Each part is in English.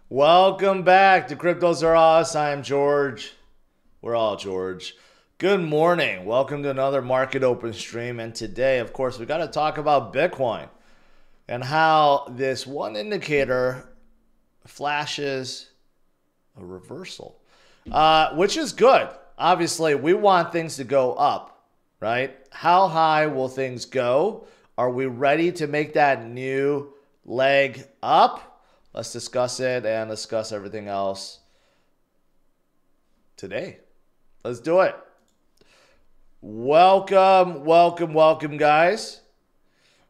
Welcome back to CryptosRUs. I am George. We're all George. Good morning. Welcome to another market open stream. And today, of course, we got to talk about Bitcoin and how this one indicator flashes a reversal, which is good. Obviously, we want things to go up, right? How high will things go? Are we ready to make that new leg up? Let's discuss it and discuss everything else today. Let's do it. Welcome, guys.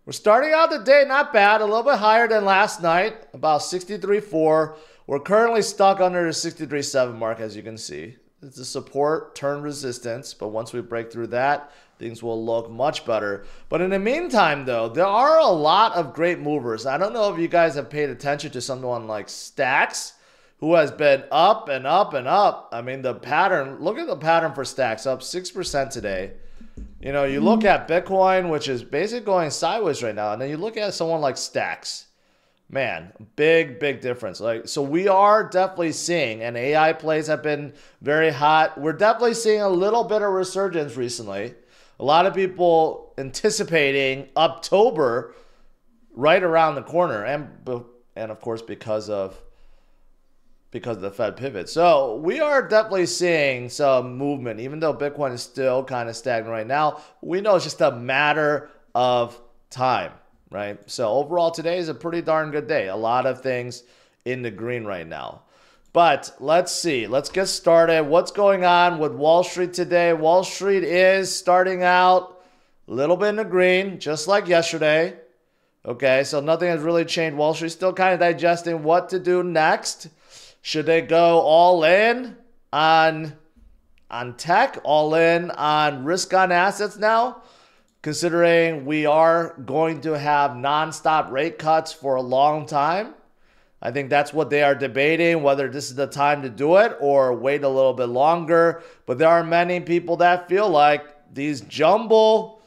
We're starting out the day not bad, a little bit higher than last night, about 63.4. We're currently stuck under the 63.7 mark, as you can see. It's a support, turn resistance, but once we break through that, things will look much better. But in the meantime, though, there are a lot of great movers. I don't know if you guys have paid attention to someone like Stacks, who has been up and up and up. I mean, the pattern, look at the pattern for Stacks, up 6% today. You know, you look at Bitcoin, which is basically going sideways right now, and then you look at someone like Stacks. Man, big difference. Like, so we are definitely seeing, and AI plays have been very hot. We're definitely seeing a little bit of resurgence recently. A lot of people anticipating UpTober right around the corner, and of course because of the Fed pivot. So we are definitely seeing some movement, even though Bitcoin is still kind of stagnant right now. We know it's just a matter of time. Right? So overall, today is a pretty darn good day. A lot of things in the green right now. But let's see. Let's get started. What's going on with Wall Street today? Wall Street is starting out a little bit in the green, just like yesterday. Okay, so nothing has really changed. Wall Street's still kind of digesting what to do next. Should they go all in on tech, all in on risk on assets now? Considering we are going to have nonstop rate cuts for a long time. I think that's what they are debating, whether this is the time to do it or wait a little bit longer. But there are many people that feel like these jumbo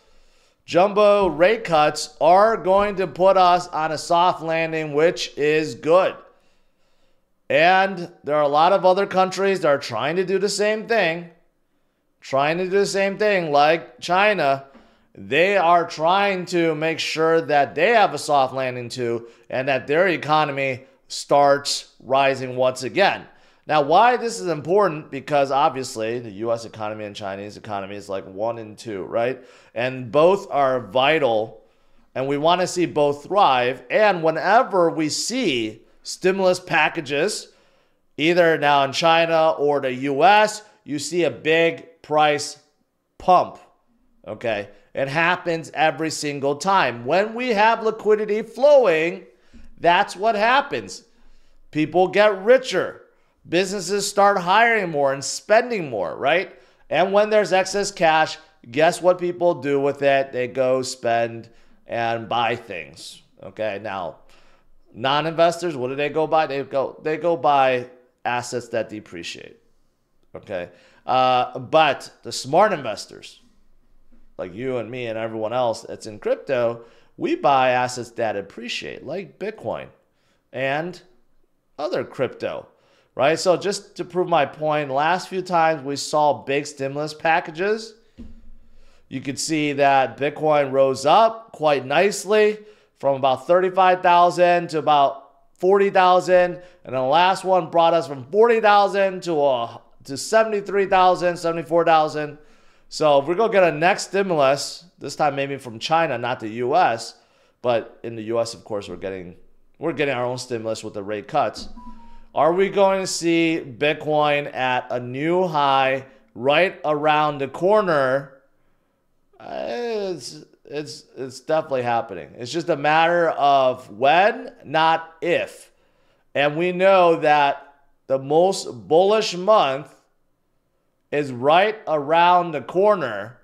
rate cuts are going to put us on a soft landing, which is good. And there are a lot of other countries that are trying to do the same thing. Like China. They are trying to make sure that they have a soft landing too, and that their economy starts rising once again. Now, why this is important? Because obviously the US economy and Chinese economy is like 1 and 2, right? And both are vital, and we want to see both thrive. And whenever we see stimulus packages, either now in China or the US, you see a big price pump, okay? It happens every single time. When we have liquidity flowing, that's what happens. People get richer. Businesses start hiring more and spending more, right? And when there's excess cash, guess what people do with it? They go spend and buy things. Okay, now, non-investors, what do they go buy? They go buy assets that depreciate. Okay, but the smart investors, like you and me and everyone else that's in crypto, we buy assets that appreciate, like Bitcoin and other crypto, right? So just to prove my point, last few times we saw big stimulus packages, you could see that Bitcoin rose up quite nicely from about 35,000 to about 40,000. And the last one brought us from 40,000 to 73,000, 74,000. So if we're going to get a next stimulus, this time maybe from China, not the US, but in the US, of course, we're getting our own stimulus with the rate cuts. Are we going to see Bitcoin at a new high right around the corner? It's definitely happening. It's just a matter of when, not if. And we know that the most bullish month is right around the corner.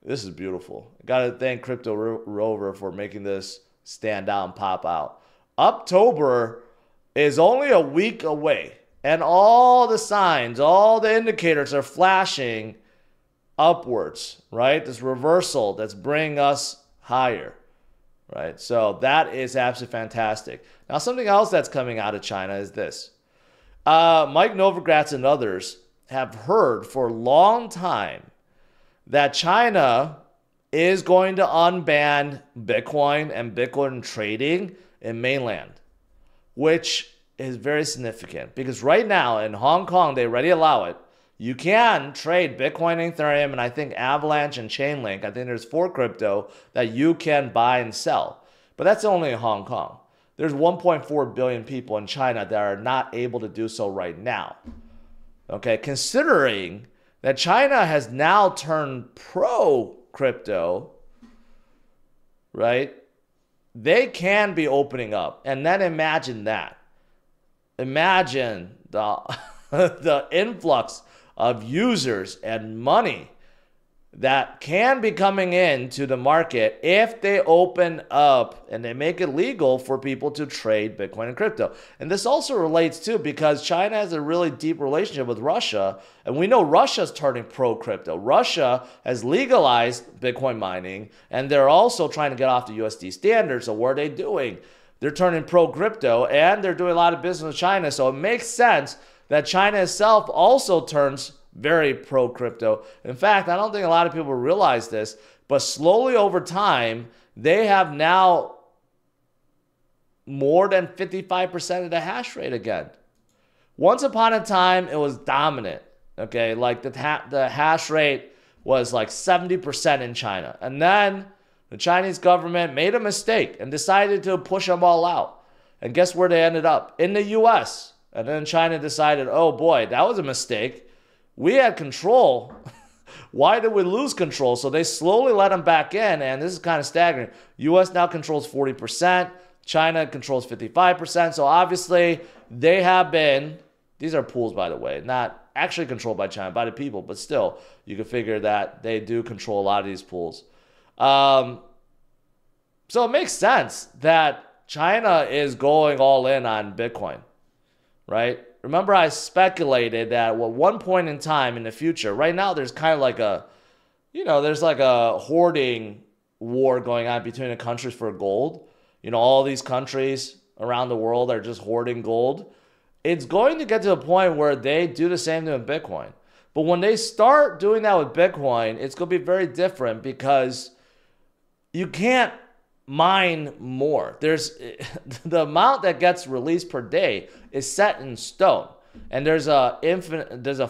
This is beautiful. I got to thank Crypto Rover for making this stand out and pop out. UpTober is only a week away, and all the signs, all the indicators are flashing upwards, right? This reversal that's bringing us higher, right? So that is absolutely fantastic. Now, something else that's coming out of China is this. Mike Novogratz and others have heard for a long time that China is going to unban Bitcoin and Bitcoin trading in mainland, which is very significant because right now in Hong Kong, they already allow it. You can trade Bitcoin, Ethereum, and I think Avalanche and Chainlink. I think there's 4 crypto that you can buy and sell. But that's only in Hong Kong. There's 1.4 billion people in China that are not able to do so right now. Okay, considering that China has now turned pro-crypto, right? They can be opening up. And then imagine that. Imagine the influx of users and money that can be coming into the market if they open up and they make it legal for people to trade Bitcoin and crypto. And this also relates too because China has a really deep relationship with Russia, and we know Russia's turning pro-crypto. Russia has legalized Bitcoin mining, and they're also trying to get off the USD standard. So what are they doing? They're turning pro-crypto, and they're doing a lot of business with China. So it makes sense that China itself also turns very pro-crypto. In fact, I don't think a lot of people realize this, but slowly over time, they have now more than 55% of the hash rate again. Once upon a time, it was dominant. Okay, like the hash rate was like 70% in China. And then the Chinese government made a mistake and decided to push them all out. And guess where they ended up? In the US. And then China decided, oh boy, that was a mistake. We had control. Why did we lose control? So they slowly let them back in, and this is kind of staggering. US now controls 40%. China controls 55%. So obviously, they have been, these are pools, by the way, not actually controlled by China, by the people, but still, you can figure that they do control a lot of these pools. So it makes sense that China is going all in on Bitcoin, right? Remember, I speculated that at one point in time in the future, right now there's kind of like a, there's like a hoarding war going on between the countries for gold. All these countries around the world are just hoarding gold. It's going to get to a point where they do the same thing with Bitcoin. But when they start doing that with Bitcoin, it's going to be very different because you can't mine more. There's the amount that gets released per day is set in stone, and there's a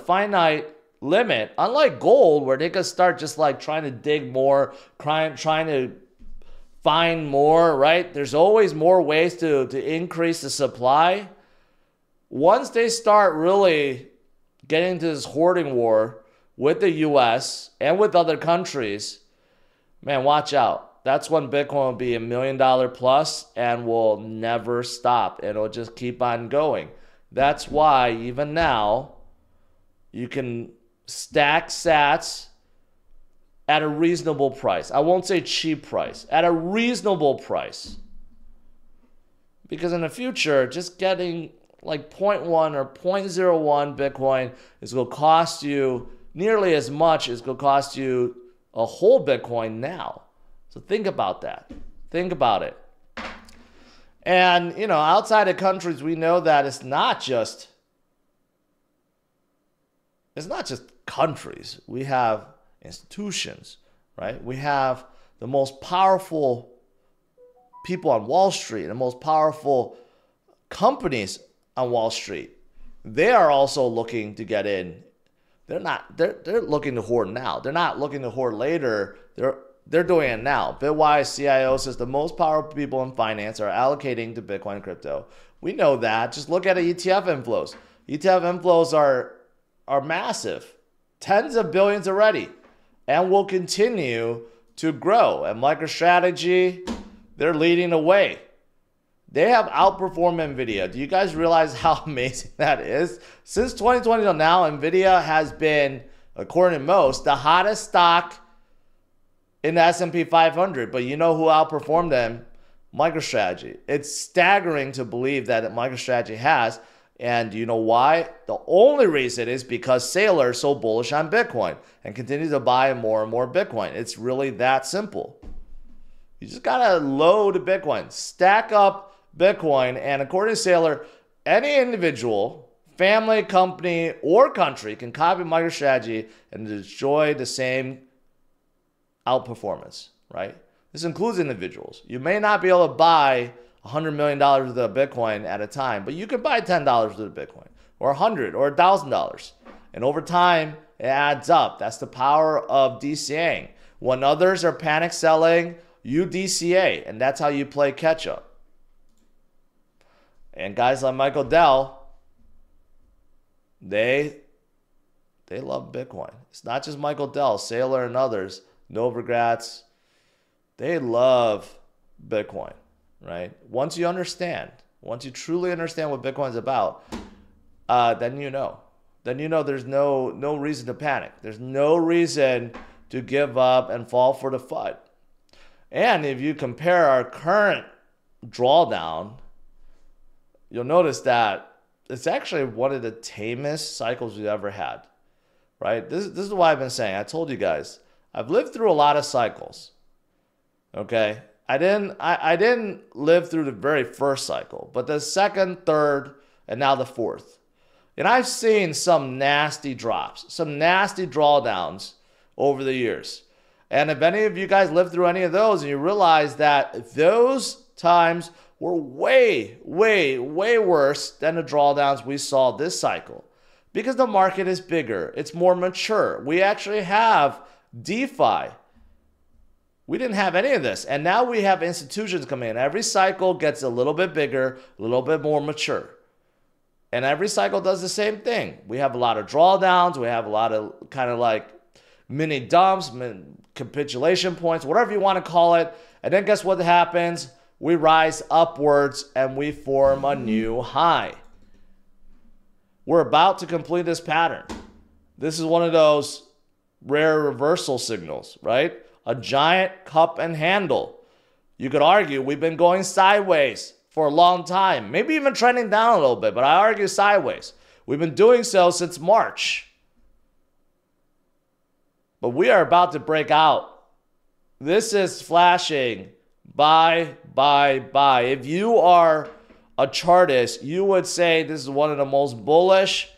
finite limit. Unlike gold, where they could start just like trying to dig more, trying to find more. Right? There's always more ways to increase the supply. Once they start really getting into this hoarding war with the U.S. and with other countries, man, watch out. That's when Bitcoin will be $1 million plus and will never stop. It'll just keep on going. That's why even now you can stack sats at a reasonable price. I won't say cheap price, at a reasonable price. Because in the future, just getting like 0.1 or 0.01 Bitcoin is going to cost you nearly as much as it's going to cost you a whole Bitcoin now. So think about that. Think about it. And, outside of countries, we know that it's not just countries. We have institutions, right? We have the most powerful people on Wall Street, the most powerful companies on Wall Street. They are also looking to get in. They're looking to hoard now. They're not looking to hoard later. They're doing it now. Bitwise CIO says the most powerful people in finance are allocating to Bitcoin and crypto. We know that. Just look at ETF inflows. ETF inflows are massive. Tens of billions already. And will continue to grow. And MicroStrategy, they're leading the way. They have outperformed NVIDIA. Do you guys realize how amazing that is? Since 2020 till now, NVIDIA has been, according to most, the hottest stock in the S&P 500, but you know who outperformed them? MicroStrategy. It's staggering to believe that MicroStrategy has, and you know why? The only reason is because Saylor is so bullish on Bitcoin and continues to buy more and more Bitcoin. It's really that simple. You just gotta load Bitcoin, stack up Bitcoin, and according to Saylor, any individual, family, company, or country can copy MicroStrategy and destroy the same outperformance, right? This includes individuals. You may not be able to buy $100 million worth of Bitcoin at a time, but you can buy $10 worth of Bitcoin, or $100 or $1,000. And over time, it adds up. That's the power of DCAing. When others are panic selling, you DCA, and that's how you play catch up. And guys like Michael Dell, they love Bitcoin. It's not just Michael Dell, Saylor and others, Novogratz. They love Bitcoin, right? Once you understand, once you truly understand what Bitcoin is about, then you know. Then you know there's no reason to panic. There's no reason to give up and fall for the FUD. And if you compare our current drawdown, you'll notice that it's actually one of the tamest cycles we've ever had, right? This is what I've been saying. I told you guys, I've lived through a lot of cycles, okay? I didn't live through the very first cycle, but the second, third, and now the fourth. And I've seen some nasty drops, some nasty drawdowns over the years. And if any of you guys lived through any of those and you realize that those times were way, way, way worse than the drawdowns we saw this cycle. Because the market is bigger, it's more mature. We actually have DeFi. We didn't have any of this. And now we have institutions coming in. Every cycle gets a little bit bigger, a little bit more mature. And every cycle does the same thing. We have a lot of drawdowns. We have a lot of kind of like mini dumps, capitulation points, whatever you want to call it. And then guess what happens? We rise upwards and we form a new high. We're about to complete this pattern. This is one of those rare reversal signals, right? A giant cup and handle. You could argue we've been going sideways for a long time, maybe even trending down a little bit, but I argue sideways. We've been doing so since March. But we are about to break out. This is flashing buy, buy, buy. If you are a chartist, you would say this is one of the most bullish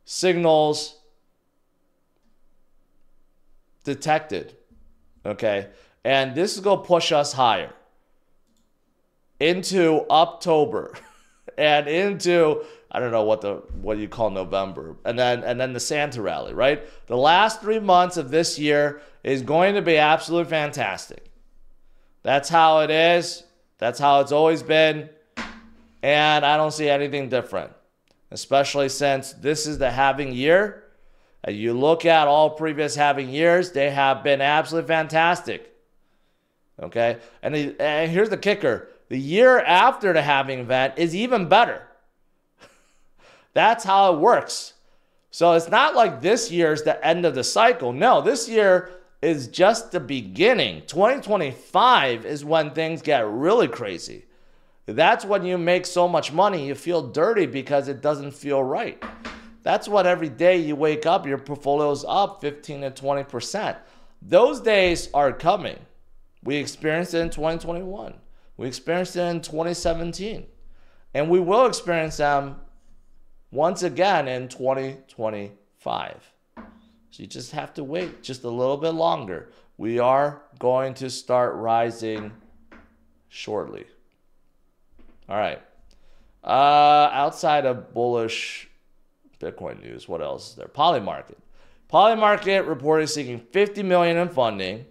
signals detected. Okay? And this is going to push us higher into UpTober and into, I don't know what you call November, and then the Santa rally, right? The last 3 months of this year is going to be absolutely fantastic. That's how it is. That's how it's always been. And I don't see anything different, especially since this is the halving year. And you look at all previous halving years, they have been absolutely fantastic. Okay? And here's the kicker. The year after the halving event is even better. That's how it works. So it's not like this year's the end of the cycle. No, this year is just the beginning. 2025 is when things get really crazy. That's when you make so much money, you feel dirty because it doesn't feel right. That's what every day you wake up, your portfolio's up 15 to 20%. Those days are coming. We experienced it in 2021. We experienced it in 2017. And we will experience them once again in 2025. So you just have to wait just a little bit longer. We are going to start rising shortly. All right. Outside of bullish Bitcoin news, what else is there? Polymarket. Polymarket reported seeking $50 million in funding.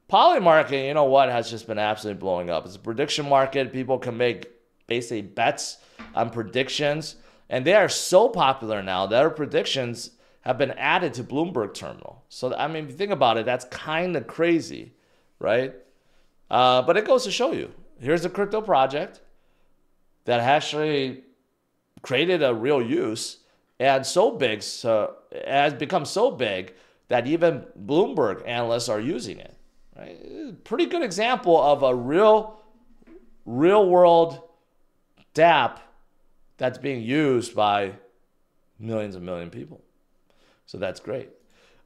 Polymarket, you know what, has just been absolutely blowing up. It's a prediction market. People can make basically bets on predictions. And they are so popular now that our predictions have been added to Bloomberg Terminal. So, I mean, if you think about it, that's kind of crazy, right? But it goes to show you. Here's a crypto project that actually created a real use and so big, so it has become so big that even Bloomberg analysts are using it. Right? Pretty good example of a real world dApp that's being used by millions and millions of people. So that's great.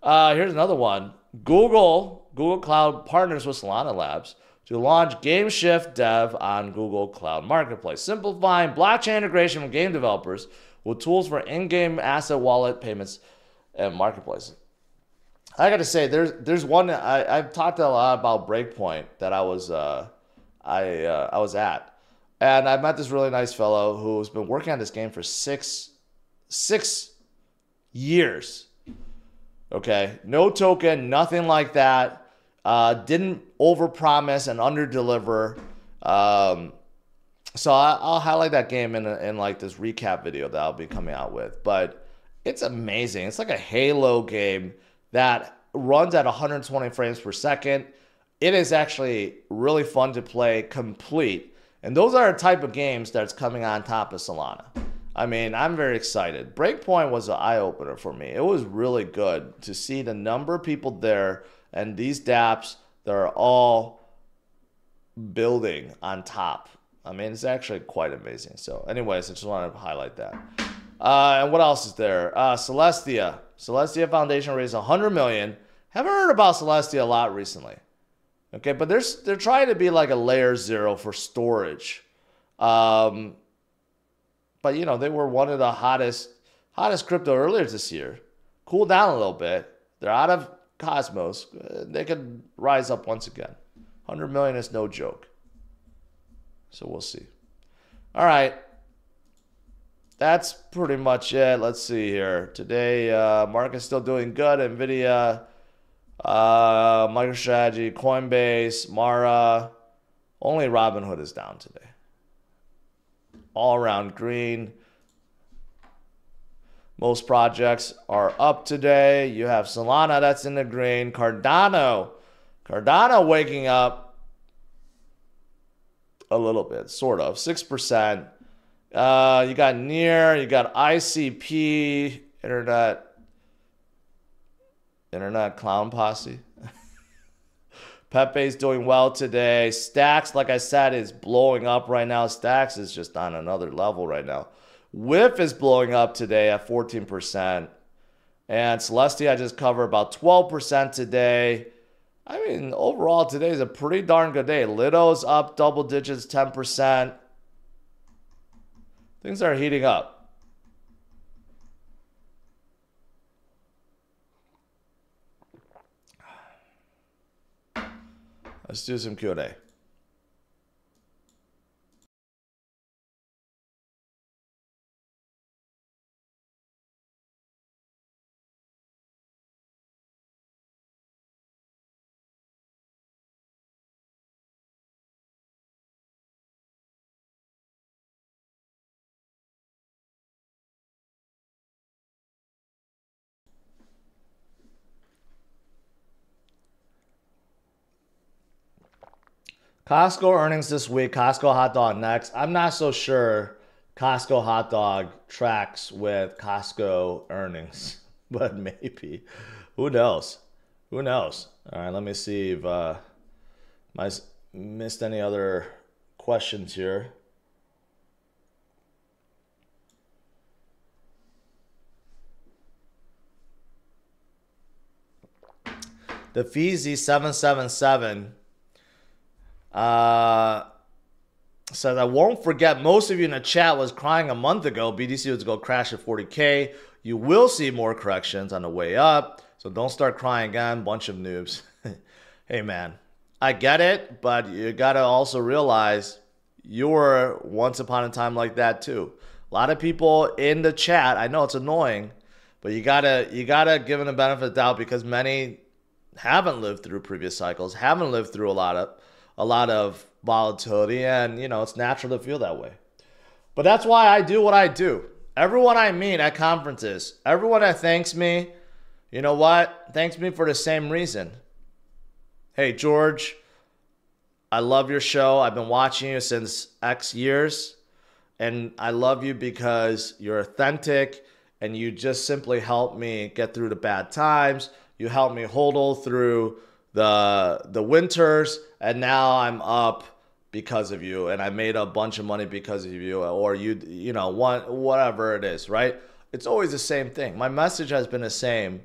Here's another one. Google Cloud partners with Solana Labs to launch GameShift Dev on Google Cloud Marketplace, simplifying blockchain integration with game developers with tools for in-game asset wallet payments and marketplaces. I got to say, there's one I've talked a lot about Breakpoint that I was at, and I met this really nice fellow who's been working on this game for six years. Okay, no token, nothing like that. Didn't overpromise and underdeliver. So I'll highlight that game in like this recap video that I'll be coming out with. But it's amazing. It's like a Halo game that runs at 120 frames per second. It is actually really fun to play complete. And those are the type of games that's coming on top of Solana. I mean, I'm very excited. Breakpoint was an eye-opener for me. It was really good to see the number of people there and these dApps that are all building on top. I mean, it's actually quite amazing. So anyways, I just wanted to highlight that. And what else is there? Celestia. Celestia Foundation raised $100 million. Haven't heard about Celestia a lot recently. Okay, but they're trying to be like a layer 0 for storage. But you know, they were one of the hottest crypto earlier this year. Cooled down a little bit. They're out of Cosmos. They could rise up once again. 100 million is no joke. So we'll see. All right. That's pretty much it. Let's see here. Today, market's still doing good. NVIDIA, MicroStrategy, Coinbase, Mara. Only Robinhood is down today. All around green. Most projects are up today. You have Solana that's in the green. Cardano waking up a little bit, sort of, 6%. You got Near, you got ICP, Internet Clown Posse. Pepe's doing well today. Stacks, like I said, is blowing up right now. Stacks is just on another level right now. WIF is blowing up today at 14%. And Celestia, I just covered about 12% today. I mean, overall, today is a pretty darn good day. Lito's up double digits, 10%. Things are heating up. Let's do some Q&A. Costco earnings this week. Costco hot dog next. I'm not so sure Costco hot dog tracks with Costco earnings, but maybe. Who knows? Who knows? All right, let me see if I missed any other questions here. The Feezy 777 says, I won't forget, most of you in the chat was crying a month ago BTC was going to crash at 40K. You will see more corrections on the way up, so don't start crying again, bunch of noobs. Hey man, I get it, but you got to also realize you were once upon a time like that too. A lot of people in the chat, I know it's annoying, but you gotta give them the benefit of the doubt because many haven't lived through previous cycles, haven't lived through a lot of volatility, and you know, it's natural to feel that way. But that's why I do what I do. Everyone I meet at conferences, everyone that thanks me, you know what? Thanks me for the same reason. Hey, George, I love your show. I've been watching you since X years, and I love you because you're authentic, and you just simply help me get through the bad times. You help me hodl through the winters, and now I'm up because of you, and I made a bunch of money because of you, or you know, whatever it is, right? It's always the same thing. My message has been the same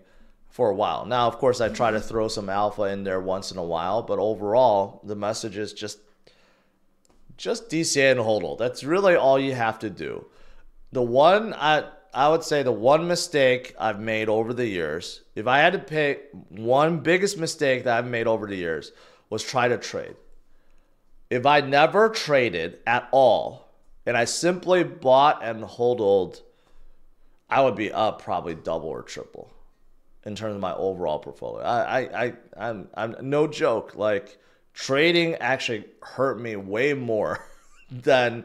for a while. Now, of course, I try to throw some alpha in there once in a while, but overall, the message is just DCA and HODL. That's really all you have to do. The one, I would say the one mistake I've made over the years, if I had to pick one biggest mistake that I've made over the years, was try to trade. If I never traded at all, and I simply bought and HODLed, I would be up probably double or triple in terms of my overall portfolio. I'm no joke. Like, trading actually hurt me way more than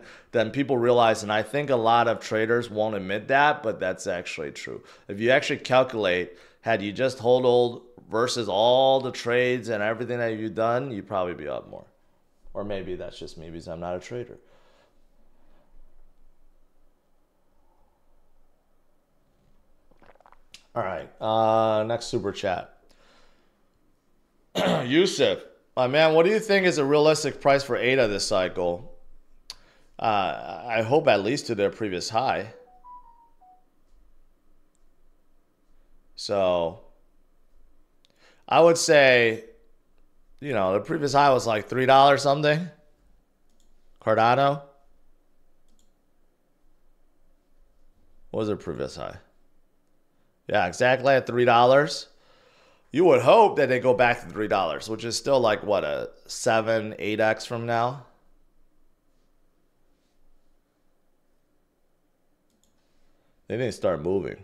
people realize, and I think a lot of traders won't admit that, but that's actually true. If you actually calculate, had you just HODLed versus all the trades and everything that you've done, you'd probably be up more. Or maybe that's just me because I'm not a trader. All right, next super chat. Yusuf, my man, what do you think is a realistic price for ADA this cycle? I hope at least to their previous high. So I would say, you know, the previous high was like $3 something. Cardano. What was their previous high? Yeah, exactly at $3. You would hope that they go back to $3, which is still like, what, a 7, 8x from now? They didn't start moving.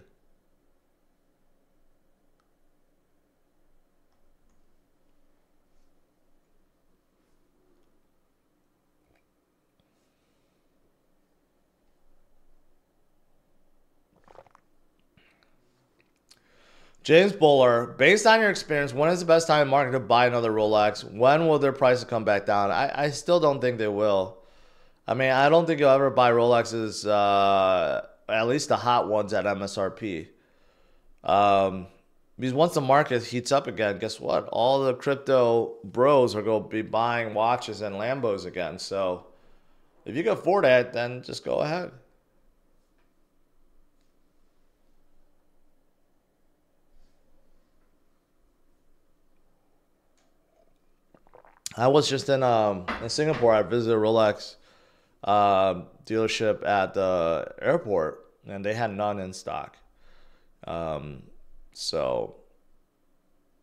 James Buller, based on your experience, when is the best time in the market to buy another Rolex? When will their prices come back down? I still don't think they will. I mean, I don't think you'll ever buy Rolexes, at least the hot ones at MSRP. Because once the market heats up again, guess what? All the crypto bros are going to be buying watches and Lambos again. So if you can afford it, then just go ahead. I was just in Singapore. I visited a Rolex dealership at the airport, and they had none in stock. So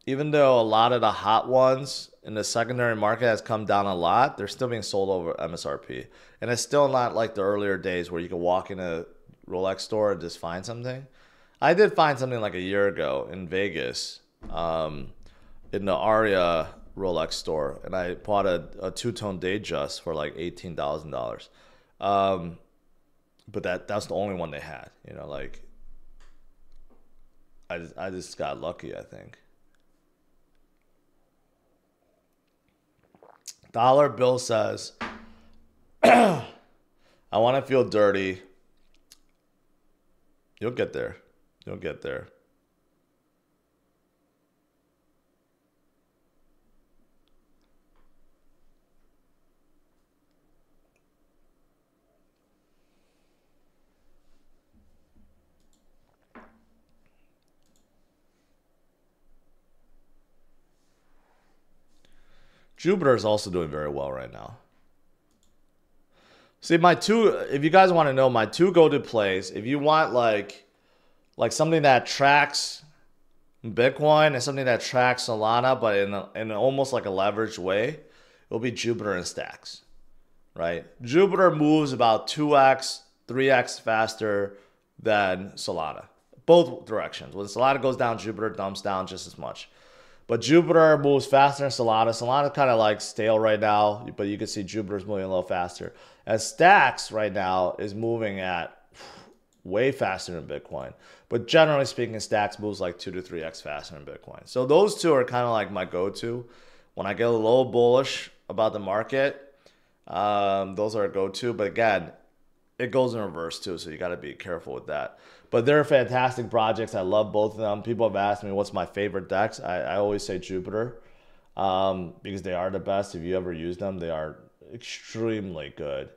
even though a lot of the hot ones in the secondary market has come down a lot, they're still being sold over MSRP. And it's still not like the earlier days where you could walk in a Rolex store and just find something. I did find something like a year ago in Vegas, in the Aria Rolex store, and I bought a two-tone Datejust for like $18,000. But that's the only one they had. You know, like I just got lucky, I think. Dollar Bill says, I want to feel dirty. You'll get there. You'll get there. Jupiter is also doing very well right now. See, if you guys want to know, my two go-to plays, if you want like something that tracks Bitcoin and something that tracks Solana, but in almost like a leveraged way, it'll be Jupiter and Stacks, right? Jupiter moves about 2x, 3x faster than Solana, both directions. When Solana goes down, Jupiter dumps down just as much. But Jupiter moves faster than Solana. Solana's kind of like stale right now, but you can see Jupiter's moving a little faster. And Stacks right now is moving at way faster than Bitcoin. But generally speaking, Stacks moves like 2 to 3x faster than Bitcoin. So those two are kind of like my go-to. When I get a little bullish about the market, those are a go-to. But again, it goes in reverse too, so you got to be careful with that. But they're fantastic projects. I love both of them. People have asked me what's my favorite DEX. I always say Jupiter, because they are the best. If you ever use them, they are extremely good.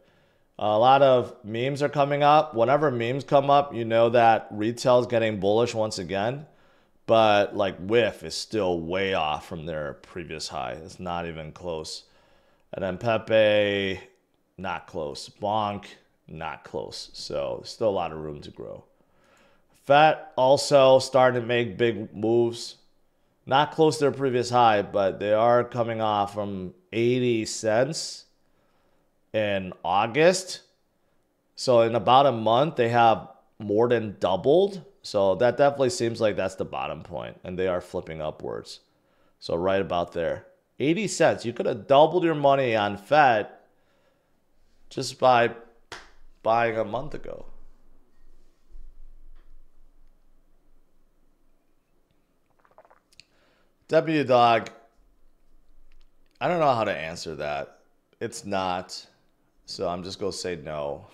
A lot of memes are coming up. Whenever memes come up, you know that retail is getting bullish once again. But like WIF is still way off from their previous high. It's not even close. And then Pepe, not close. Bonk, not close. So there's still a lot of room to grow. FET also starting to make big moves. Not close to their previous high, but they are coming off from 80 cents in August. So in about a month, they have more than doubled. So that definitely seems like that's the bottom point, and they are flipping upwards. So right about there. 80 cents. You could have doubled your money on FET just by buying a month ago. W Dog, I don't know how to answer that. It's not. So I'm just going to say no.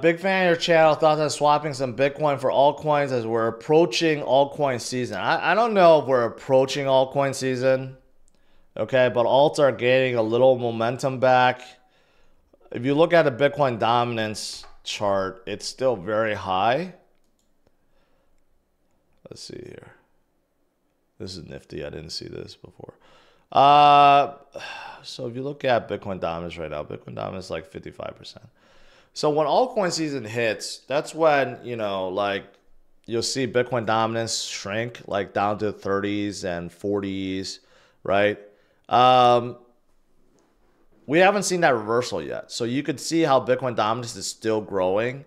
Big fan of your channel. Thoughts on swapping some Bitcoin for altcoins as we're approaching altcoin season. I don't know if we're approaching altcoin season. Okay, but alts are gaining a little momentum back. If you look at the Bitcoin dominance chart, it's still very high. Let's see here. This is nifty. I didn't see this before. So if you look at Bitcoin dominance right now, Bitcoin dominance is like 55%. So when altcoin season hits, that's when, you know, like you'll see Bitcoin dominance shrink like down to 30s and 40s, right? We haven't seen that reversal yet. So you could see how Bitcoin dominance is still growing.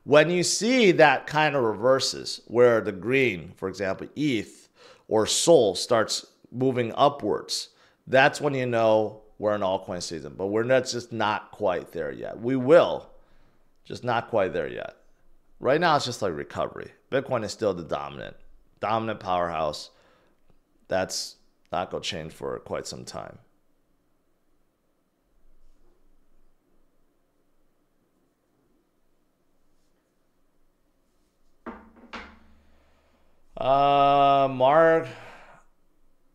When you see that kind of reverses, where the green, for example, ETH or SOL starts moving upwards, that's when you know we're in altcoin season. But we're just not quite there yet. We will. Just not quite there yet. Right now, it's just like recovery. Bitcoin is still the dominant powerhouse. That's not going to change for quite some time.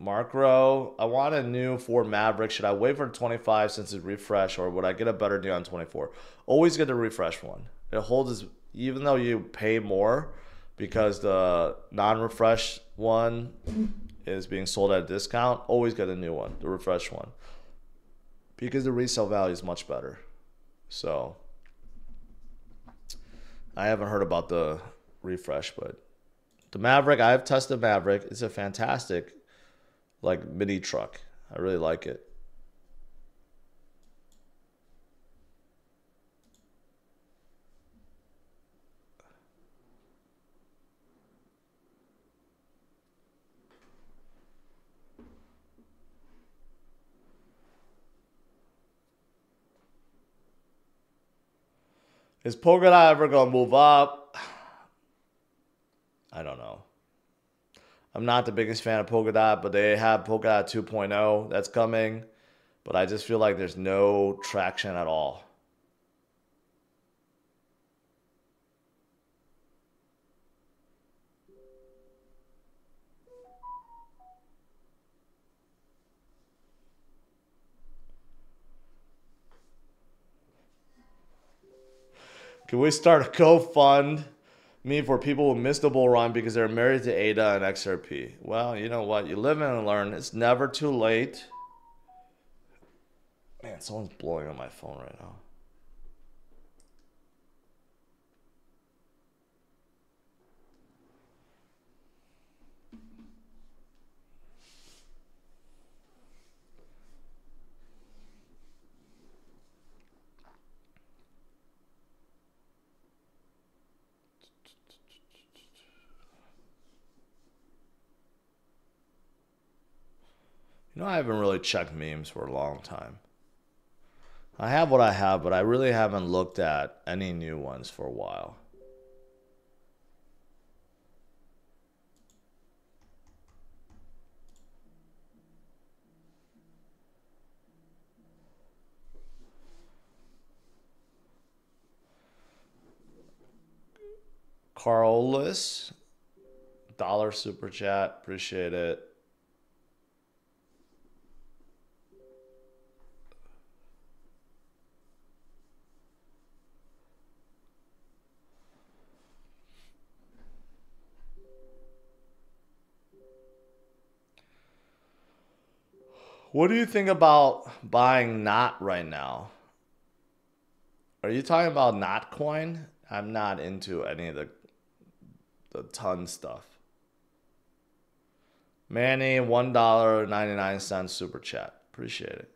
Mark Rowe, I want a new Ford Maverick. Should I wait for 25 since it's refresh, or would I get a better deal on 24? Always get the refresh one. It holds, even though you pay more because the non-refresh one is being sold at a discount, always get a new one, the refresh one, because the resale value is much better. So I haven't heard about the refresh, but the Maverick, I've tested Maverick. It's a fantastic like mini truck. I really like it. Is Polkadot ever going to move up? I don't know. I'm not the biggest fan of Polkadot, but they have Polkadot 2.0 that's coming. But I just feel like there's no traction at all. Can we start a GoFund me for people who missed the bull run because they're married to ADA and XRP? Well, you know what? You live and learn. It's never too late. Man, someone's blowing on my phone right now. You know, I haven't really checked memes for a long time. I have what I have, but I really haven't looked at any new ones for a while. Carlos, dollar super chat. Appreciate it. What do you think about buying NOT right now? Are you talking about NOT coin? I'm not into any of the ton stuff. Manny, $1.99 super chat. Appreciate it.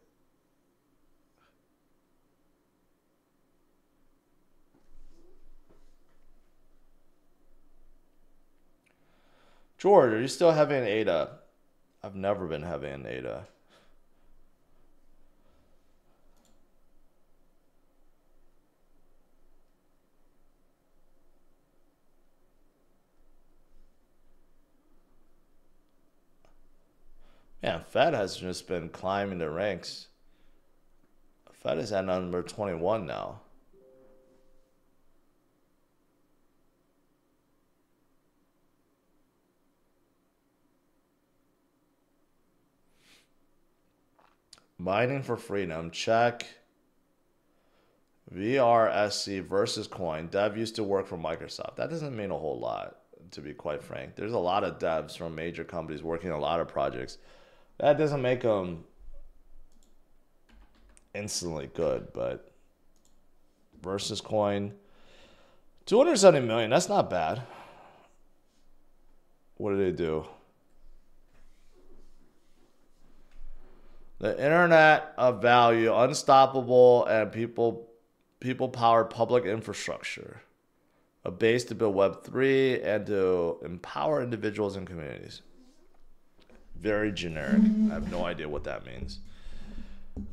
George, are you still having an ADA? I've never been having an ADA. Yeah, Fed has just been climbing the ranks. Fed is at number 21 now. Mining for freedom. Check. VRSC versus coin. Dev used to work for Microsoft. That doesn't mean a whole lot, to be quite frank. There's a lot of devs from major companies working on a lot of projects. That doesn't make them instantly good, but versus coin. 270 million. That's not bad. What do they do? The internet of value, unstoppable, and people-powered public infrastructure. A base to build Web3 and to empower individuals and communities. Very generic. I have no idea what that means.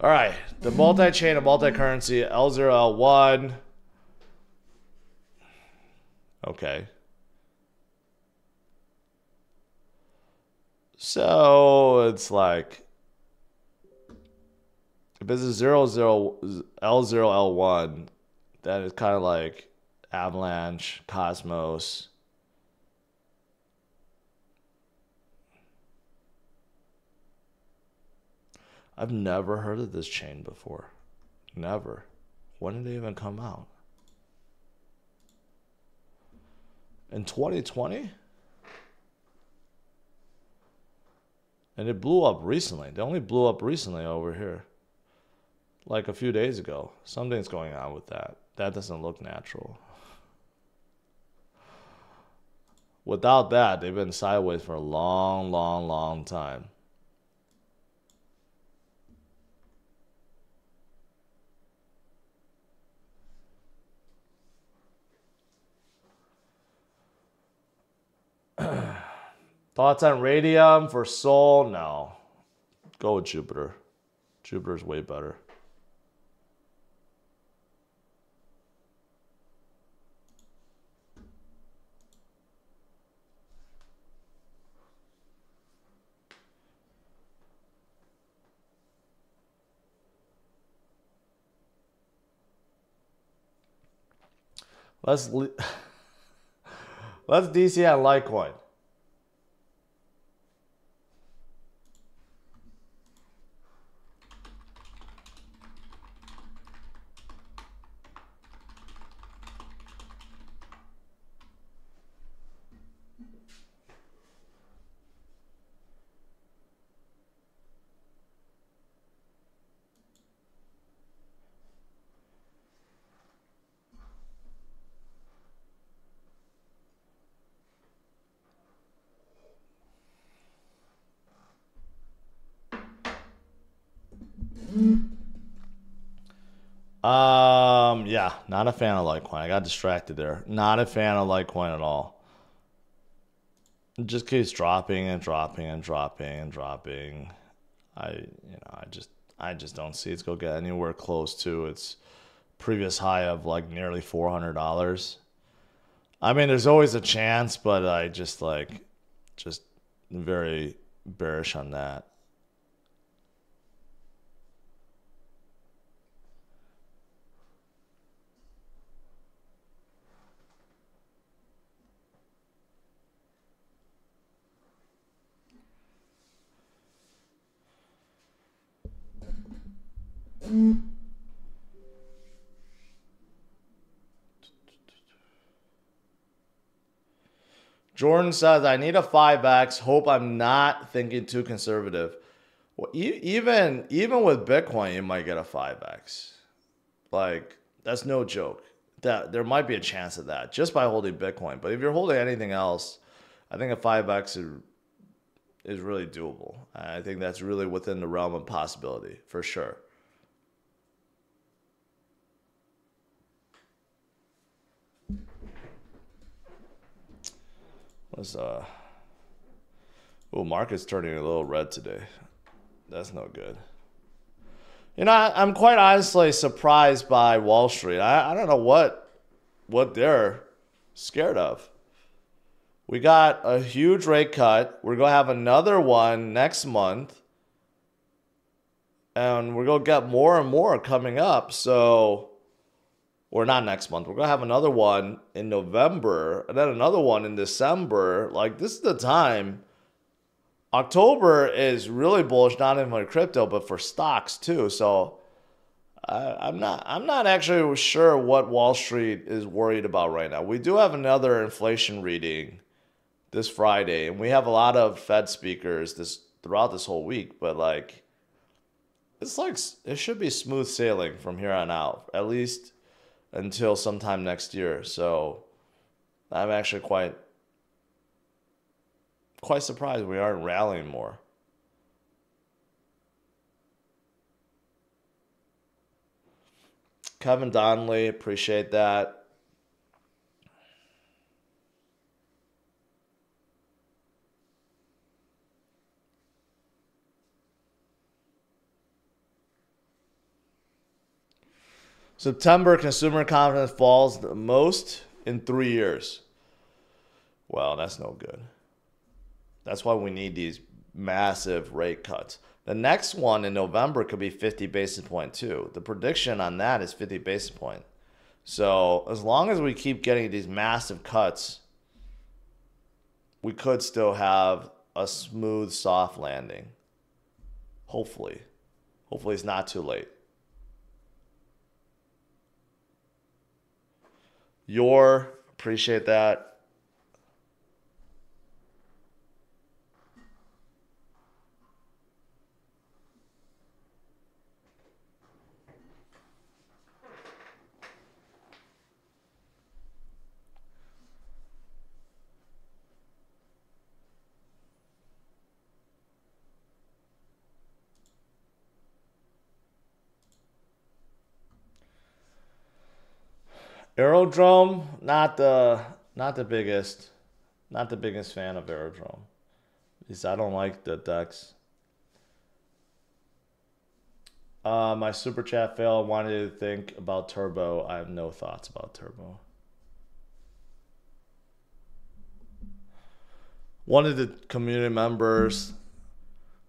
All right. The multi-chain and multi-currency, L0, L1. Okay. So it's like, if it's a 00, L0, L1, that is kind of like Avalanche, Cosmos. I've never heard of this chain before. Never. When did it even come out? In 2020? And it blew up recently. They only blew up recently over here. Like a few days ago. Something's going on with that. That doesn't look natural. Without that, they've been sideways for a long time. Thoughts on Radium for Sol? No. Go with Jupiter. Jupiter's way better. Let's DC on Litecoin. Yeah, not a fan of Litecoin. I got distracted there. Not a fan of Litecoin at all. It just keeps dropping and dropping and dropping and dropping. I just don't see it's gonna get anywhere close to its previous high of like nearly $400. I mean, there's always a chance, but I just very bearish on that. Jordan says, I need a 5x. Hope I'm not thinking too conservative. Well, even with Bitcoin, you might get a 5x. Like, that's no joke. That there might be a chance of that just by holding Bitcoin. But if you're holding anything else, I think a 5x is really doable. I think that's really within the realm of possibility for sure. Market's turning a little red today. That's no good. You know, I'm quite honestly surprised by Wall Street. I don't know what they're scared of. We got a huge rate cut. We're going to have another one next month. And we're going to get more and more coming up. So, or not next month. We're going to have another one in November. And then another one in December. Like, this is the time. October is really bullish, not even for crypto, but for stocks too. So I'm not actually sure what Wall Street is worried about right now. We do have another inflation reading this Friday, and we have a lot of Fed speakers throughout this whole week. But like, it's like it should be smooth sailing from here on out, at least until sometime next year. So I'm actually quite surprised we aren't rallying more. Kevin Donnelly, appreciate that. September consumer confidence falls the most in 3 years. Well, that's no good. That's why we need these massive rate cuts. The next one in November could be 50 basis point too. The prediction on that is 50 basis point. So as long as we keep getting these massive cuts, we could still have a smooth soft landing. Hopefully. Hopefully it's not too late. Appreciate that. Aerodrome, not the biggest fan of Aerodrome. Because I don't like the DEX. My super chat failed. Wanted to think about Turbo. I have no thoughts about Turbo. One of the community members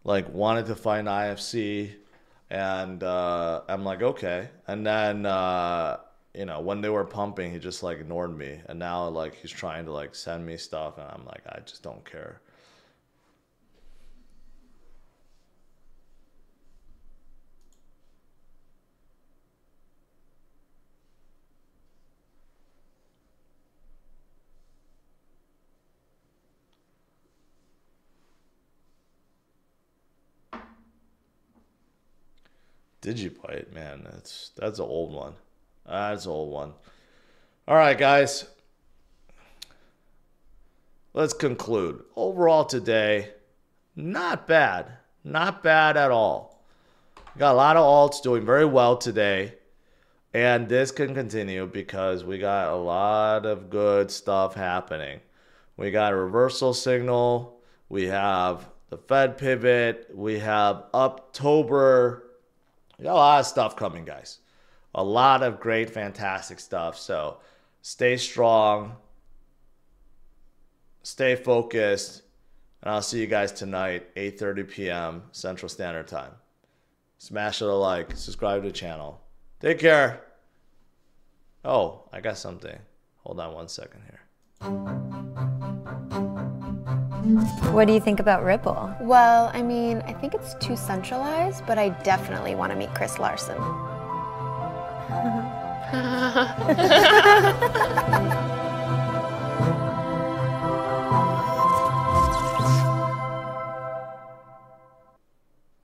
wanted to find IFC, and I'm like, okay. And then when they were pumping, he just ignored me, and now he's trying to send me stuff, and I'm like, I just don't care. Digibyte, man, that's an old one. That's an old one. All right, guys. Let's conclude. Overall today, not bad. Not bad at all. Got a lot of alts doing very well today. And this can continue because we got a lot of good stuff happening. We got a reversal signal. We have the Fed pivot. We have UpTober. We got a lot of stuff coming, guys. A lot of great, fantastic stuff. So stay strong. Stay focused. And I'll see you guys tonight, 8:30 p.m. Central Standard Time. Smash it a like. Subscribe to the channel. Take care. Oh, I got something. Hold on one second here. What do you think about Ripple? Well, I mean, I think it's too centralized, but I definitely want to meet Chris Larson.